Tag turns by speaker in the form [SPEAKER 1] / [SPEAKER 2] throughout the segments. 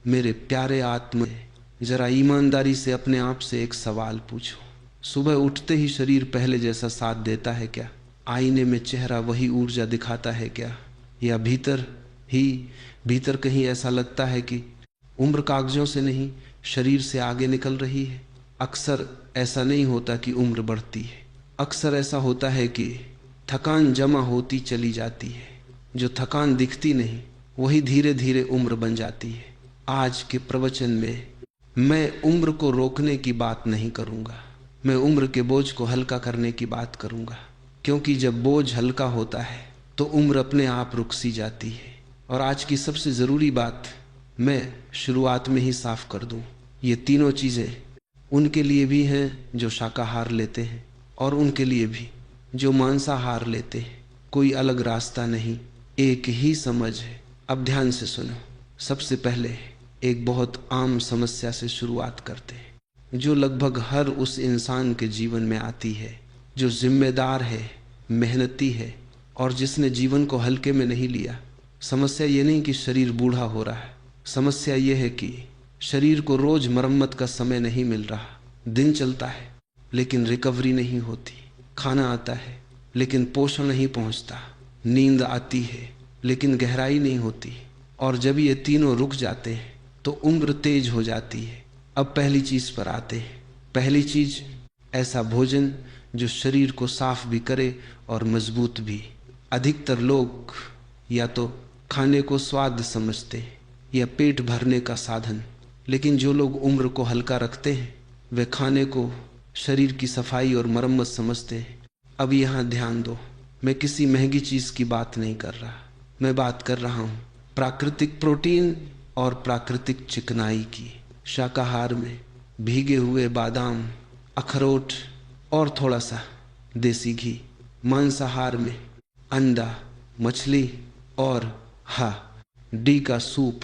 [SPEAKER 1] मेरे प्यारे आत्मा, जरा ईमानदारी से अपने आप से एक सवाल पूछो। सुबह उठते ही शरीर पहले जैसा साथ देता है क्या? आईने में चेहरा वही ऊर्जा दिखाता है क्या? या भीतर कहीं ऐसा लगता है कि उम्र कागजों से नहीं, शरीर से आगे निकल रही है? अक्सर ऐसा नहीं होता कि उम्र बढ़ती है, अक्सर ऐसा होता है कि थकान जमा होती चली जाती है। जो थकान दिखती नहीं वही धीरे धीरे उम्र बन जाती है। आज के प्रवचन में मैं उम्र को रोकने की बात नहीं करूँगा, मैं उम्र के बोझ को हल्का करने की बात करूँगा। क्योंकि जब बोझ हल्का होता है तो उम्र अपने आप रुक सी जाती है। और आज की सबसे ज़रूरी बात मैं शुरुआत में ही साफ कर दूँ, ये तीनों चीज़ें उनके लिए भी हैं जो शाकाहार लेते हैं और उनके लिए भी जो मांसाहार लेते हैं। कोई अलग रास्ता नहीं, एक ही समझ है। अब ध्यान से सुनो। सबसे पहले एक बहुत आम समस्या से शुरुआत करते हैं, जो लगभग हर उस इंसान के जीवन में आती है जो जिम्मेदार है, मेहनती है और जिसने जीवन को हल्के में नहीं लिया। समस्या ये नहीं कि शरीर बूढ़ा हो रहा है, समस्या ये है कि शरीर को रोज मरम्मत का समय नहीं मिल रहा। दिन चलता है लेकिन रिकवरी नहीं होती, खाना आता है लेकिन पोषण नहीं पहुंचता, नींद आती है लेकिन गहराई नहीं होती। और जब ये तीनों रुक जाते हैं तो उम्र तेज हो जाती है। अब पहली चीज पर आते हैं। पहली चीज, ऐसा भोजन जो शरीर को साफ भी करे और मजबूत भी। अधिकतर लोग या तो खाने को स्वाद समझते हैं या पेट भरने का साधन, लेकिन जो लोग उम्र को हल्का रखते हैं वे खाने को शरीर की सफाई और मरम्मत समझते हैं। अब यहाँ ध्यान दो, मैं किसी महंगी चीज की बात नहीं कर रहा, मैं बात कर रहा हूँ प्राकृतिक प्रोटीन और प्राकृतिक चिकनाई की। शाकाहार में भीगे हुए बादाम, अखरोट और थोड़ा सा देसी घी। मांसाहार में अंडा, मछली और डी का सूप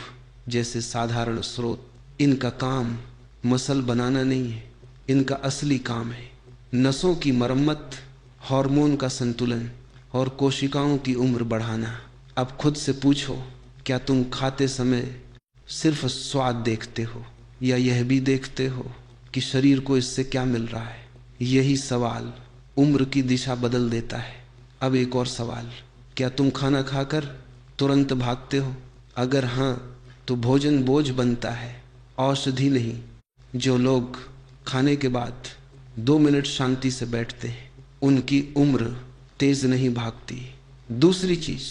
[SPEAKER 1] जैसे साधारण स्रोत। इनका काम मसल बनाना नहीं है, इनका असली काम है नसों की मरम्मत, हार्मोन का संतुलन और कोशिकाओं की उम्र बढ़ाना। अब खुद से पूछो, क्या तुम खाते समय सिर्फ स्वाद देखते हो या यह भी देखते हो कि शरीर को इससे क्या मिल रहा है? यही सवाल उम्र की दिशा बदल देता है। अब एक और सवाल, क्या तुम खाना खाकर तुरंत भागते हो? अगर हाँ तो भोजन बोझ बनता है, औषधि नहीं। जो लोग खाने के बाद 2 मिनट शांति से बैठते हैं उनकी उम्र तेज नहीं भागती। दूसरी चीज,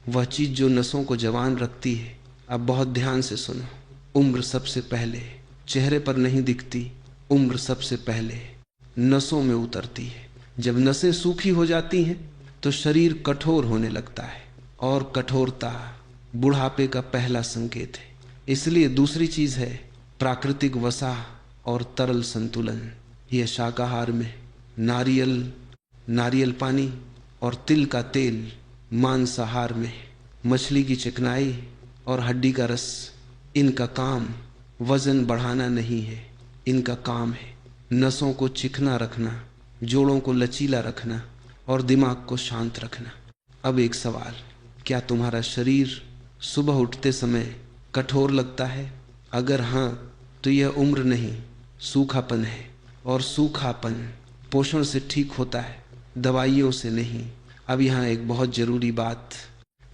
[SPEAKER 1] वह चीज जो नसों को जवान रखती है, अब बहुत ध्यान से सुनो, उम्र सबसे पहले चेहरे पर नहीं दिखती, उम्र सबसे पहले नसों में उतरती है। जब नसें सूखी हो जाती हैं तो शरीर कठोर होने लगता है और कठोरता बुढ़ापे का पहला संकेत है। इसलिए दूसरी चीज है प्राकृतिक वसा और तरल संतुलन। यह शाकाहार में नारियल पानी और तिल का तेल, मांसाहार में मछली की चिकनाई और हड्डी का रस। इनका काम वजन बढ़ाना नहीं है, इनका काम है नसों को चिकना रखना, जोड़ों को लचीला रखना और दिमाग को शांत रखना। अब एक सवाल, क्या तुम्हारा शरीर सुबह उठते समय कठोर लगता है? अगर हाँ तो यह उम्र नहीं, सूखापन है। और सूखापन पोषण से ठीक होता है, दवाइयों से नहीं। अब यहाँ एक बहुत जरूरी बात,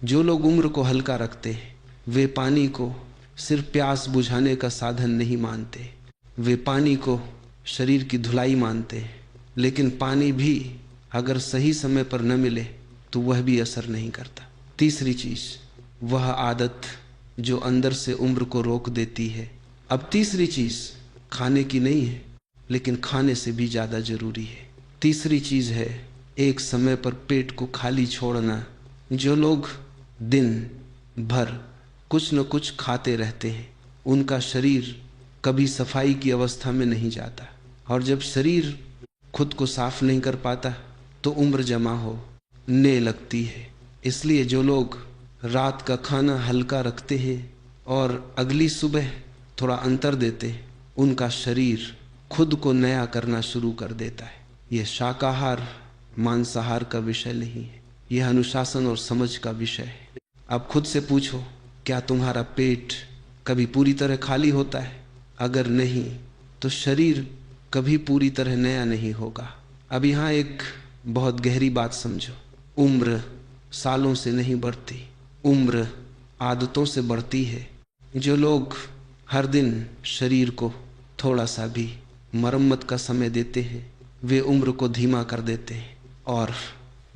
[SPEAKER 1] जो लोग उम्र को हल्का रखते हैं वे पानी को सिर्फ प्यास बुझाने का साधन नहीं मानते, वे पानी को शरीर की धुलाई मानते हैं। लेकिन पानी भी अगर सही समय पर न मिले तो वह भी असर नहीं करता। तीसरी चीज, वह आदत जो अंदर से उम्र को रोक देती है। अब तीसरी चीज खाने की नहीं है, लेकिन खाने से भी ज्यादा जरूरी है। तीसरी चीज है एक समय पर पेट को खाली छोड़ना। जो लोग दिन भर कुछ न कुछ खाते रहते हैं उनका शरीर कभी सफाई की अवस्था में नहीं जाता, और जब शरीर खुद को साफ नहीं कर पाता तो उम्र जमा होने लगती है। इसलिए जो लोग रात का खाना हल्का रखते हैं और अगली सुबह थोड़ा अंतर देते हैं, उनका शरीर खुद को नया करना शुरू कर देता है। यह शाकाहार मांसाहार का विषय नहीं है, यह अनुशासन और समझ का विषय है। अब खुद से पूछो, क्या तुम्हारा पेट कभी पूरी तरह खाली होता है, अगर नहीं तो शरीर कभी पूरी तरह नया नहीं होगा। अब यहाँ एक बहुत गहरी बात समझो। उम्र सालों से नहीं बढ़ती, उम्र आदतों से बढ़ती है। जो लोग हर दिन शरीर को थोड़ा सा भी मरम्मत का समय देते हैं वे उम्र को धीमा कर देते हैं, और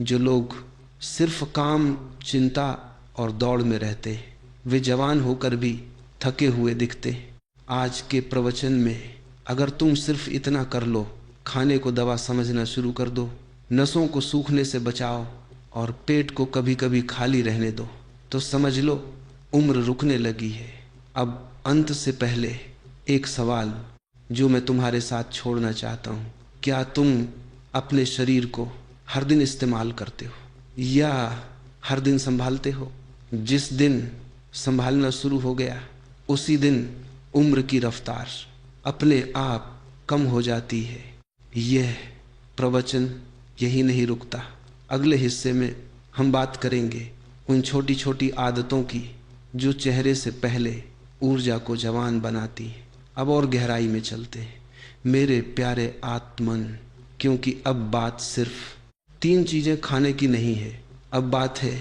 [SPEAKER 1] जो लोग सिर्फ काम, चिंता और दौड़ में रहते हैं वे जवान होकर भी थके हुए दिखते हैं। आज के प्रवचन में अगर तुम सिर्फ इतना कर लो, खाने को दवा समझना शुरू कर दो, नसों को सूखने से बचाओ और पेट को कभी कभी खाली रहने दो, तो समझ लो उम्र रुकने लगी है। अब अंत से पहले एक सवाल जो मैं तुम्हारे साथ छोड़ना चाहता हूँ, क्या तुम अपने शरीर को हर दिन इस्तेमाल करते हो या हर दिन संभालते हो? जिस दिन संभालना शुरू हो गया उसी दिन उम्र की रफ्तार अपने आप कम हो जाती है। यह प्रवचन यही नहीं रुकता। अगले हिस्से में हम बात करेंगे उन छोटी छोटी आदतों की जो चेहरे से पहले ऊर्जा को जवान बनाती हैं। अब और गहराई में चलते हैं मेरे प्यारे आत्मन, क्योंकि अब बात सिर्फ 3 चीजें खाने की नहीं है, अब बात है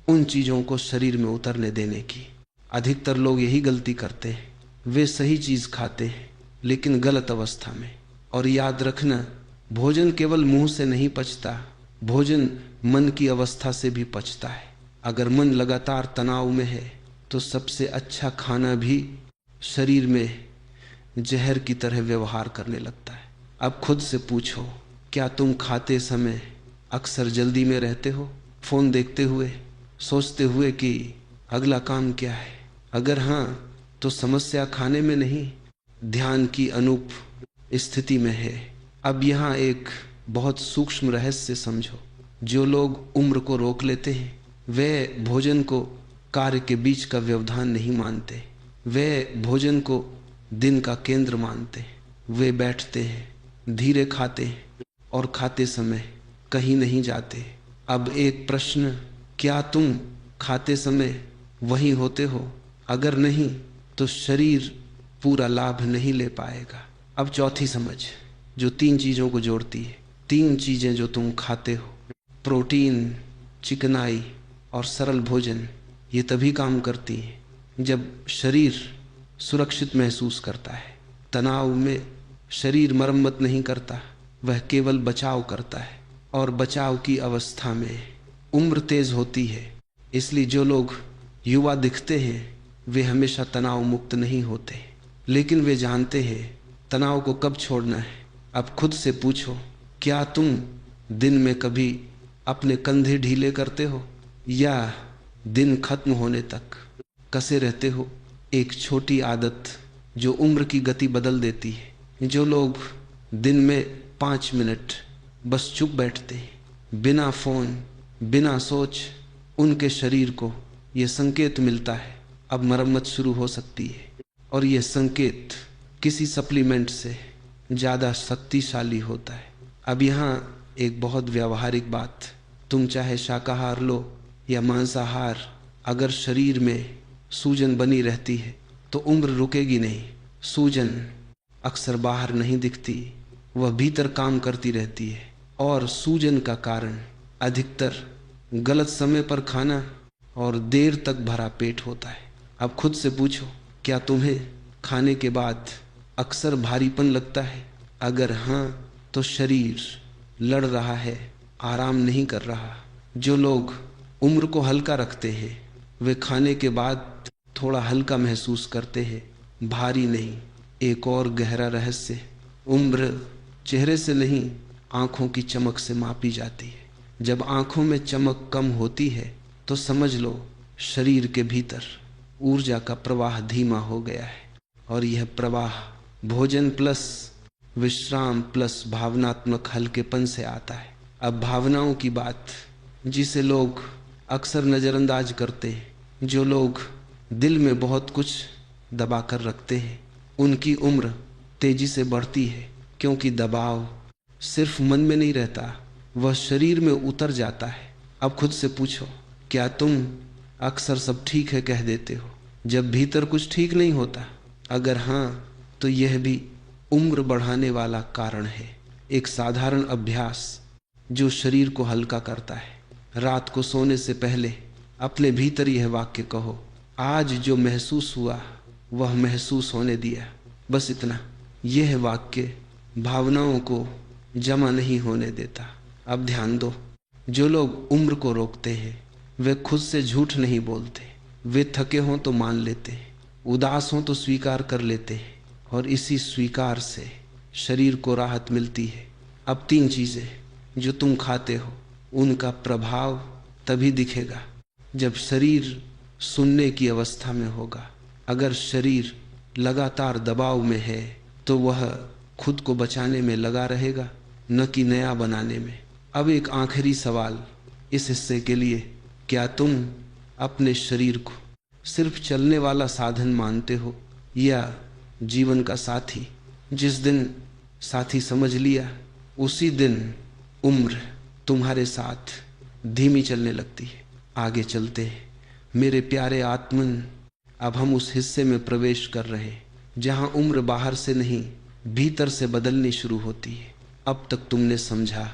[SPEAKER 1] उन चीजों को शरीर में उतरने देने की। अधिकतर लोग यही गलती करते हैं, वे सही चीज खाते हैं लेकिन गलत अवस्था में। और याद रखना, भोजन केवल मुंह से नहीं पचता, भोजन मन की अवस्था से भी पचता है। अगर मन लगातार तनाव में है तो सबसे अच्छा खाना भी शरीर में जहर की तरह व्यवहार करने लगता है। अब खुद से पूछो, क्या तुम खाते समय अक्सर जल्दी में रहते हो, फोन देखते हुए, सोचते हुए कि अगला काम क्या है? अगर हाँ तो समस्या खाने में नहीं, ध्यान की अनूप स्थिति में है। अब यहाँ एक बहुत सूक्ष्म रहस्य समझो। जो लोग उम्र को रोक लेते हैं वे भोजन को कार्य के बीच का व्यवधान नहीं मानते, वे भोजन को दिन का केंद्र मानते हैं। वे बैठते हैं, धीरे खाते हैं और खाते समय कहीं नहीं जाते। अब एक प्रश्न, क्या तुम खाते समय वहीं होते हो? अगर नहीं तो शरीर पूरा लाभ नहीं ले पाएगा। अब चौथी समझ जो 3 चीजों को जोड़ती है। 3 चीजें जो तुम खाते हो, प्रोटीन, चिकनाई और सरल भोजन, ये तभी काम करती हैं जब शरीर सुरक्षित महसूस करता है। तनाव में शरीर मरम्मत नहीं करता, वह केवल बचाव करता है, और बचाव की अवस्था में उम्र तेज होती है। इसलिए जो लोग युवा दिखते हैं वे हमेशा तनाव मुक्त नहीं होते, लेकिन वे जानते हैं तनाव को कब छोड़ना है। अब खुद से पूछो, क्या तुम दिन में कभी अपने कंधे ढीले करते हो या दिन खत्म होने तक कसे रहते हो? एक छोटी आदत जो उम्र की गति बदल देती है। जो लोग दिन में 5 मिनट बस चुप बैठते हैं, बिना फोन, बिना सोच, उनके शरीर को यह संकेत मिलता है अब मरम्मत शुरू हो सकती है। और यह संकेत किसी सप्लीमेंट से ज़्यादा शक्तिशाली होता है। अब यहाँ एक बहुत व्यावहारिक बात, तुम चाहे शाकाहार लो या मांसाहार, अगर शरीर में सूजन बनी रहती है तो उम्र रुकेगी नहीं। सूजन अक्सर बाहर नहीं दिखती, वह भीतर काम करती रहती है। और सूजन का कारण अधिकतर गलत समय पर खाना और देर तक भरा पेट होता है। अब खुद से पूछो, क्या तुम्हें खाने के बाद अक्सर भारीपन लगता है? अगर हाँ तो शरीर लड़ रहा है, आराम नहीं कर रहा। जो लोग उम्र को हल्का रखते हैं वे खाने के बाद थोड़ा हल्का महसूस करते हैं, भारी नहीं। एक और गहरा रहस्य, उम्र चेहरे से नहीं आंखों की चमक से मापी जाती है। जब आंखों में चमक कम होती है तो समझ लो शरीर के भीतर ऊर्जा का प्रवाह धीमा हो गया है। और यह प्रवाह भोजन प्लस विश्राम प्लस भावनात्मक हल्केपन से आता है। अब भावनाओं की बात, जिसे लोग अक्सर नज़रअंदाज करते हैं, जो लोग दिल में बहुत कुछ दबा कर रखते हैं, उनकी उम्र तेजी से बढ़ती है, क्योंकि दबाव सिर्फ मन में नहीं रहता, वह शरीर में उतर जाता है। अब खुद से पूछो, क्या तुम अक्सर सब ठीक है कह देते हो जब भीतर कुछ ठीक नहीं होता? अगर हाँ, तो यह भी उम्र बढ़ाने वाला कारण है। एक साधारण अभ्यास जो शरीर को हल्का करता है। रात को सोने से पहले अपने भीतर यह वाक्य कहो, आज जो महसूस हुआ वह महसूस होने दिया। बस इतना। यह वाक्य भावनाओं को जमा नहीं होने देता। अब ध्यान दो, जो लोग उम्र को रोकते हैं वे खुद से झूठ नहीं बोलते। वे थके हों तो मान लेते हैं, उदास हों तो स्वीकार कर लेते हैं, और इसी स्वीकार से शरीर को राहत मिलती है। अब 3 चीज़ें जो तुम खाते हो उनका प्रभाव तभी दिखेगा जब शरीर सुनने की अवस्था में होगा। अगर शरीर लगातार दबाव में है तो वह खुद को बचाने में लगा रहेगा, न कि नया बनाने में। अब एक आखिरी सवाल इस हिस्से के लिए, क्या तुम अपने शरीर को सिर्फ चलने वाला साधन मानते हो या जीवन का साथी? जिस दिन साथी समझ लिया उसी दिन उम्र तुम्हारे साथ धीमी चलने लगती है। आगे चलते हैं मेरे प्यारे आत्मन। अब हम उस हिस्से में प्रवेश कर रहे हैं जहां उम्र बाहर से नहीं भीतर से बदलनी शुरू होती है। अब तक तुमने समझा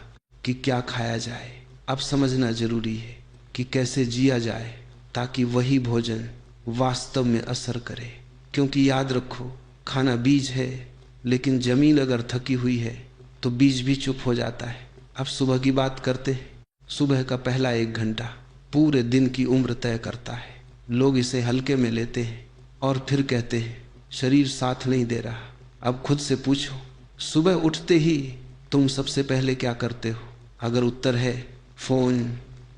[SPEAKER 1] कि क्या खाया जाए, अब समझना जरूरी है कि कैसे जिया जाए ताकि वही भोजन वास्तव में असर करे। क्योंकि याद रखो, खाना बीज है, लेकिन जमीन अगर थकी हुई है तो बीज भी चुप हो जाता है। अब सुबह की बात करते हैं। सुबह का पहला 1 घंटा पूरे दिन की उम्र तय करता है। लोग इसे हल्के में लेते हैं और फिर कहते हैं शरीर साथ नहीं दे रहा। अब खुद से पूछो, सुबह उठते ही तुम सबसे पहले क्या करते हो? अगर उत्तर है फोन,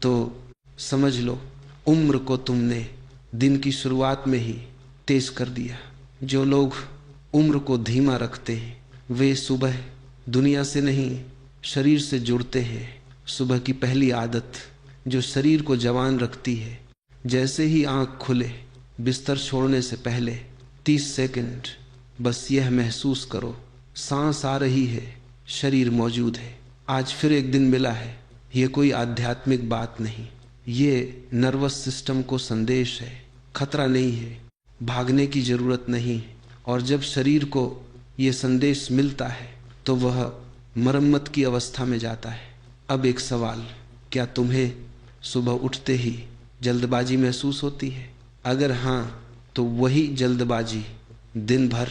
[SPEAKER 1] तो समझ लो उम्र को तुमने दिन की शुरुआत में ही तेज कर दिया। जो लोग उम्र को धीमा रखते हैं वे सुबह दुनिया से नहीं शरीर से जुड़ते हैं। सुबह की पहली आदत जो शरीर को जवान रखती है, जैसे ही आंख खुले बिस्तर छोड़ने से पहले 30 सेकंड बस यह महसूस करो, सांस आ रही है, शरीर मौजूद है। आज फिर एक दिन मिला है। ये कोई आध्यात्मिक बात नहीं, ये नर्वस सिस्टम को संदेश है। खतरा नहीं है, भागने की जरूरत नहीं। और जब शरीर को ये संदेश मिलता है तो वह मरम्मत की अवस्था में जाता है। अब एक सवाल, क्या तुम्हें सुबह उठते ही जल्दबाजी महसूस होती है? अगर हाँ, तो वही जल्दबाजी दिन भर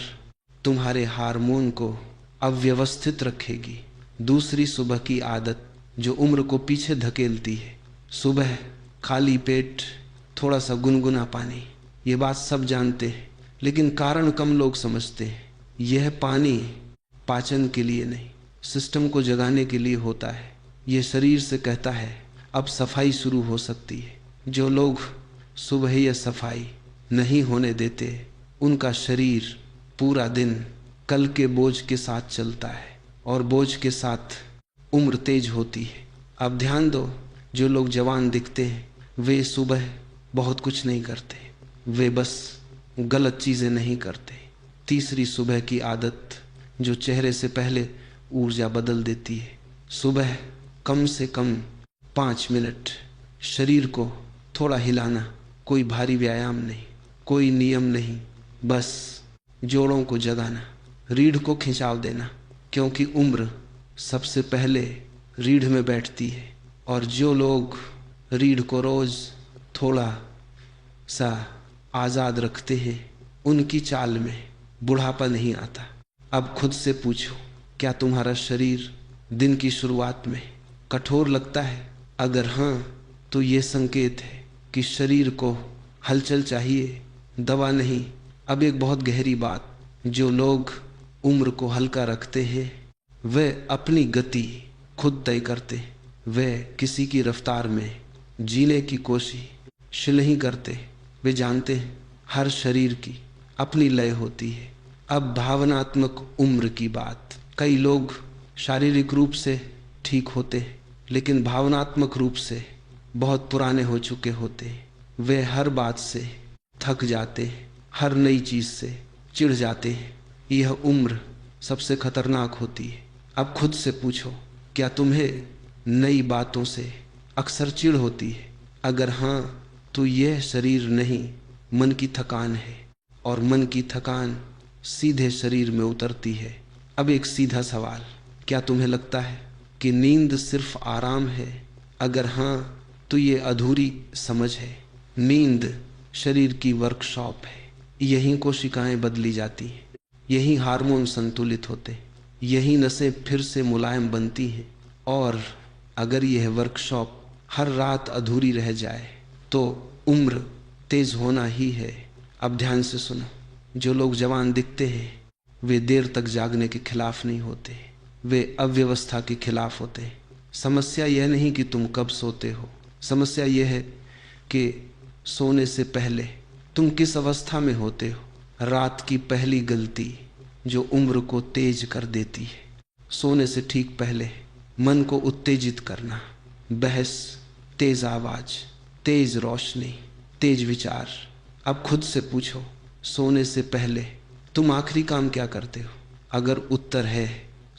[SPEAKER 1] तुम्हारे हार्मोन को अव्यवस्थित रखेगी। दूसरी सुबह की आदत जो उम्र को पीछे धकेलती है, सुबह खाली पेट थोड़ा सा गुनगुना पानी। ये बात सब जानते हैं, लेकिन कारण कम लोग समझते हैं। यह पानी पाचन के लिए नहीं, सिस्टम को जगाने के लिए होता है। ये शरीर से कहता है अब सफाई शुरू हो सकती है। जो लोग सुबह यह सफाई नहीं होने देते उनका शरीर पूरा दिन कल के बोझ के साथ चलता है और बोझ के साथ उम्र तेज होती है। अब ध्यान दो, जो लोग जवान दिखते हैं वे सुबह बहुत कुछ नहीं करते, वे बस गलत चीज़ें नहीं करते। तीसरी सुबह की आदत जो चेहरे से पहले ऊर्जा बदल देती है, सुबह कम से कम 5 मिनट शरीर को थोड़ा हिलाना। कोई भारी व्यायाम नहीं, कोई नियम नहीं, बस जोड़ों को जगाना, रीढ़ को खिंचाव देना। क्योंकि उम्र सबसे पहले रीढ़ में बैठती है, और जो लोग रीढ़ को रोज थोड़ा सा आज़ाद रखते हैं उनकी चाल में बुढ़ापा नहीं आता। अब खुद से पूछो, क्या तुम्हारा शरीर दिन की शुरुआत में कठोर लगता है? अगर हाँ, तो ये संकेत है कि शरीर को हलचल चाहिए, दवा नहीं। अब एक बहुत गहरी बात, जो लोग उम्र को हल्का रखते हैं वे अपनी गति खुद तय करते। वे किसी की रफ्तार में जीने की कोशिश नहीं करते। वे जानते हैं हर शरीर की अपनी लय होती है। अब भावनात्मक उम्र की बात, कई लोग शारीरिक रूप से ठीक होते हैं लेकिन भावनात्मक रूप से बहुत पुराने हो चुके होते हैं। वे हर बात से थक जाते हैं, हर नई चीज़ से चिढ़ जाते हैं। यह उम्र सबसे खतरनाक होती है। अब खुद से पूछो, क्या तुम्हें नई बातों से अक्सर चिढ़ होती है? अगर हाँ, तो यह शरीर नहीं मन की थकान है, और मन की थकान सीधे शरीर में उतरती है। अब एक सीधा सवाल, क्या तुम्हें लगता है कि नींद सिर्फ आराम है? अगर हाँ तो ये अधूरी समझ है। नींद शरीर की वर्कशॉप है। यहीं कोशिकाएं बदली जाती हैं, यहीं हार्मोन संतुलित होते हैं, यहीं नसें फिर से मुलायम बनती हैं। और अगर यह वर्कशॉप हर रात अधूरी रह जाए तो उम्र तेज होना ही है। अब ध्यान से सुनो, जो लोग जवान दिखते हैं वे देर तक जागने के खिलाफ नहीं होते, वे अव्यवस्था के खिलाफ होते हैं। समस्या यह नहीं कि तुम कब सोते हो, समस्या यह है कि सोने से पहले तुम किस अवस्था में होते हो। रात की पहली गलती जो उम्र को तेज कर देती है। सोने से ठीक पहले मन को उत्तेजित करना, बहस, तेज आवाज, तेज रोशनी, तेज विचार। अब खुद से पूछो, सोने से पहले तुम आखिरी काम क्या करते हो? अगर उत्तर है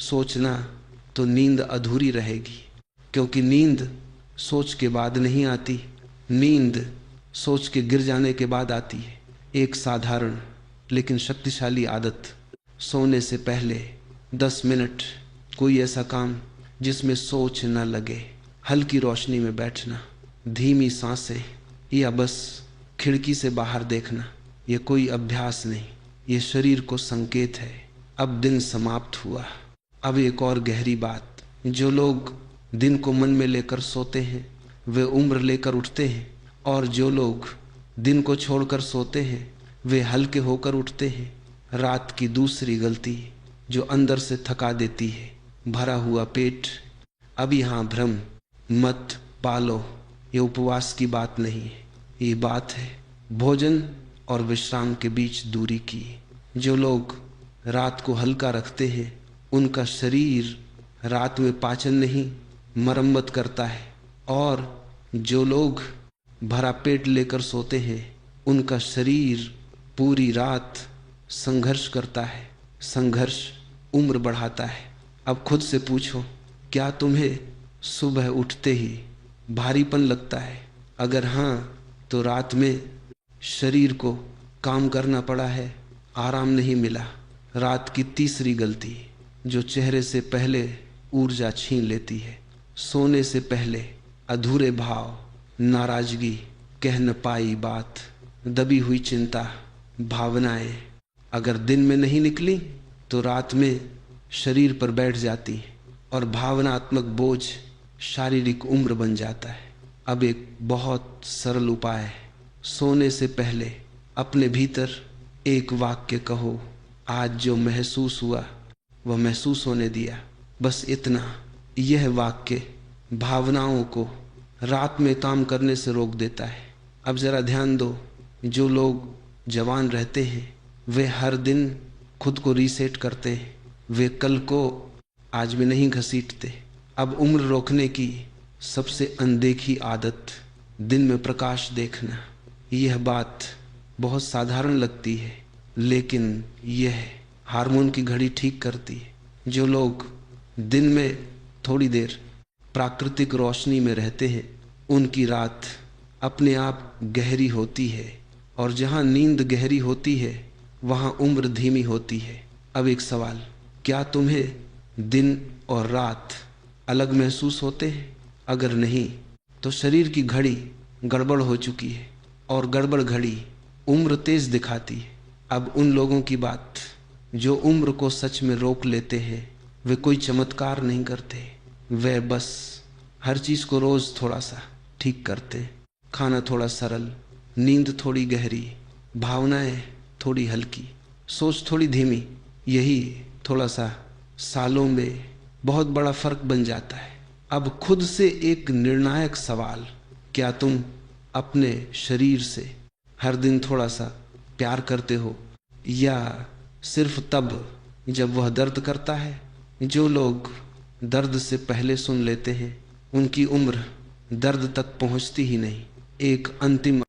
[SPEAKER 1] सोचना, तो नींद अधूरी रहेगी, क्योंकि नींद सोच के बाद नहीं आती, नींद सोच के गिर जाने के बाद आती है। एक साधारण लेकिन शक्तिशाली आदत, सोने से पहले 10 मिनट कोई ऐसा काम जिसमें सोच न लगे, हल्की रोशनी में बैठना, धीमी सांसें, या बस खिड़की से बाहर देखना। ये कोई अभ्यास नहीं, ये शरीर को संकेत है अब दिन समाप्त हुआ। अब एक और गहरी बात, जो लोग दिन को मन में लेकर सोते हैं वे उम्र लेकर उठते हैं, और जो लोग दिन को छोड़कर सोते हैं वे हल्के होकर उठते हैं। रात की दूसरी गलती जो अंदर से थका देती है, भरा हुआ पेट। अब यहाँ भ्रम मत पालो, ये उपवास की बात नहीं है, ये बात है भोजन और विश्राम के बीच दूरी की। जो लोग रात को हल्का रखते हैं उनका शरीर रात में पाचन नहीं मरम्मत करता है, और जो लोग भरा पेट लेकर सोते हैं उनका शरीर पूरी रात संघर्ष करता है। संघर्ष उम्र बढ़ाता है। अब खुद से पूछो, क्या तुम्हें सुबह उठते ही भारीपन लगता है? अगर हाँ तो रात में शरीर को काम करना पड़ा है, आराम नहीं मिला। रात की तीसरी गलती जो चेहरे से पहले ऊर्जा छीन लेती है, सोने से पहले अधूरे भाव, नाराजगी, कह न पाई बात, दबी हुई चिंता, भावनाएं अगर दिन में नहीं निकली तो रात में शरीर पर बैठ जाती है, और भावनात्मक बोझ शारीरिक उम्र बन जाता है। अब एक बहुत सरल उपाय है, सोने से पहले अपने भीतर एक वाक्य कहो, आज जो महसूस हुआ वह महसूस होने दिया, बस इतना। यह वाक्य भावनाओं को रात में काम करने से रोक देता है। अब जरा ध्यान दो, जो लोग जवान रहते हैं वे हर दिन खुद को रीसेट करते हैं, वे कल को आज में नहीं घसीटते। अब उम्र रोकने की सबसे अनदेखी आदत दिन में प्रकाश देखना। यह बात बहुत साधारण लगती है, लेकिन यह हार्मोन की घड़ी ठीक करती है। जो लोग दिन में थोड़ी देर प्राकृतिक रोशनी में रहते हैं उनकी रात अपने आप गहरी होती है, और जहाँ नींद गहरी होती है वहाँ उम्र धीमी होती है। अब एक सवाल, क्या तुम्हें दिन और रात अलग महसूस होते हैं? अगर नहीं तो शरीर की घड़ी गड़बड़ हो चुकी है, और गड़बड़ घड़ी उम्र तेज दिखाती है। अब उन लोगों की बात जो उम्र को सच में रोक लेते हैं, वे कोई चमत्कार नहीं करते, वे बस हर चीज को रोज थोड़ा सा ठीक करते। खाना थोड़ा सरल, नींद थोड़ी गहरी, भावनाएं थोड़ी हल्की, सोच थोड़ी धीमी। यही थोड़ा सा सालों में बहुत बड़ा फर्क बन जाता है। अब खुद से एक निर्णायक सवाल, क्या तुम अपने शरीर से हर दिन थोड़ा सा प्यार करते हो, या सिर्फ तब जब वह दर्द करता है? जो लोग दर्द से पहले सुन लेते हैं उनकी उम्र दर्द तक पहुंचती ही नहीं। एक अंतिम